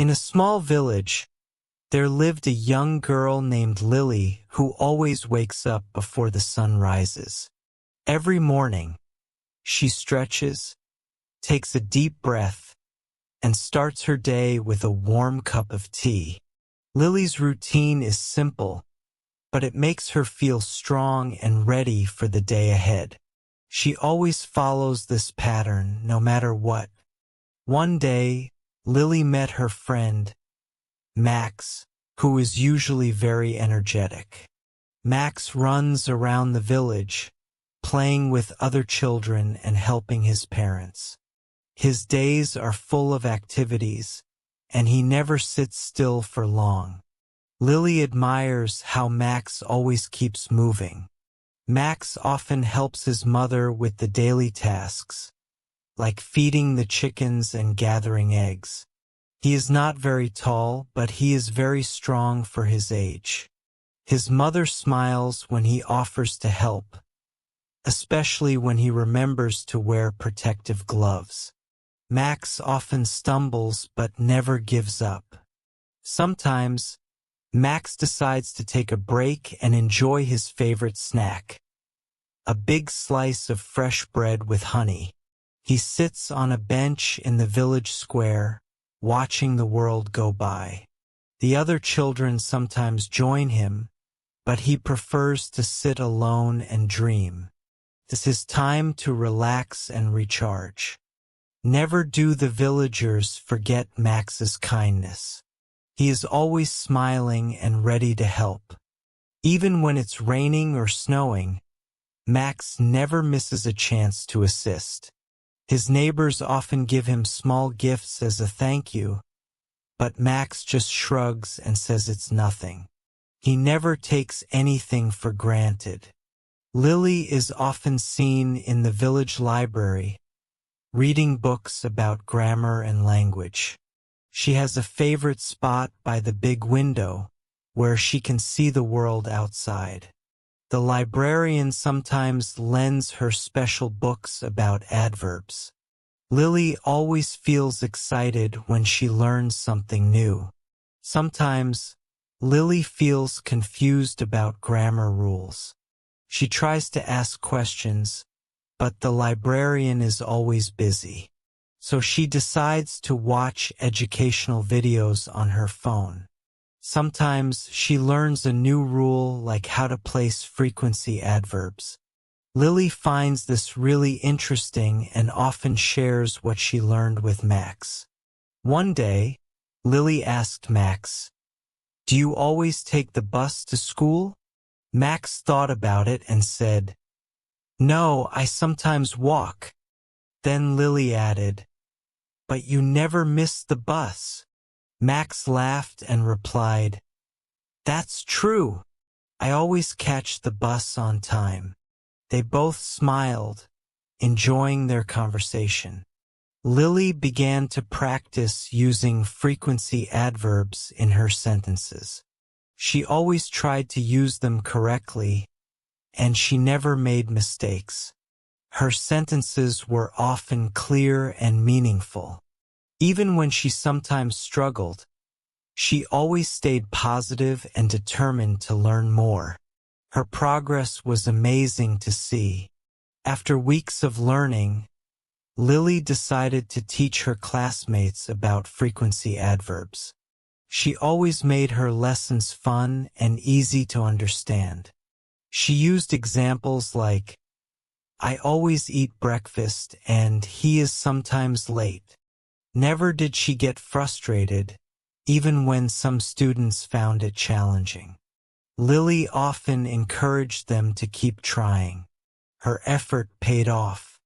In a small village, there lived a young girl named Lily who always wakes up before the sun rises. Every morning, she stretches, takes a deep breath, and starts her day with a warm cup of tea. Lily's routine is simple, but it makes her feel strong and ready for the day ahead. She always follows this pattern, no matter what. One day, Lily met her friend, Max, who is usually very energetic. Max runs around the village, playing with other children and helping his parents. His days are full of activities, and he never sits still for long. Lily admires how Max always keeps moving. Max often helps his mother with the daily tasks, like feeding the chickens and gathering eggs. He is not very tall, but he is very strong for his age. His mother smiles when he offers to help, especially when he remembers to wear protective gloves. Max often stumbles but never gives up. Sometimes, Max decides to take a break and enjoy his favorite snack, a big slice of fresh bread with honey. He sits on a bench in the village square, watching the world go by. The other children sometimes join him, but he prefers to sit alone and dream. This is time to relax and recharge. Never do the villagers forget Max's kindness. He is always smiling and ready to help. Even when it's raining or snowing, Max never misses a chance to assist. His neighbors often give him small gifts as a thank you, but Max just shrugs and says it's nothing. He never takes anything for granted. Lily is often seen in the village library, reading books about grammar and language. She has a favorite spot by the big window, where she can see the world outside. The librarian sometimes lends her special books about adverbs. Lily always feels excited when she learns something new. Sometimes, Lily feels confused about grammar rules. She tries to ask questions, but the librarian is always busy. So she decides to watch educational videos on her phone. Sometimes she learns a new rule like how to place frequency adverbs. Lily finds this really interesting and often shares what she learned with Max. One day, Lily asked Max, "Do you always take the bus to school?" Max thought about it and said, "No, I sometimes walk." Then Lily added, "But you never miss the bus." Max laughed and replied, "That's true. I always catch the bus on time." They both smiled, enjoying their conversation. Lily began to practice using frequency adverbs in her sentences. She always tried to use them correctly, and she never made mistakes. Her sentences were often clear and meaningful. Even when she sometimes struggled, she always stayed positive and determined to learn more. Her progress was amazing to see. After weeks of learning, Lily decided to teach her classmates about frequency adverbs. She always made her lessons fun and easy to understand. She used examples like, "I always eat breakfast and he is sometimes late." Never did she get frustrated, even when some students found it challenging. Lily often encouraged them to keep trying. Her effort paid off.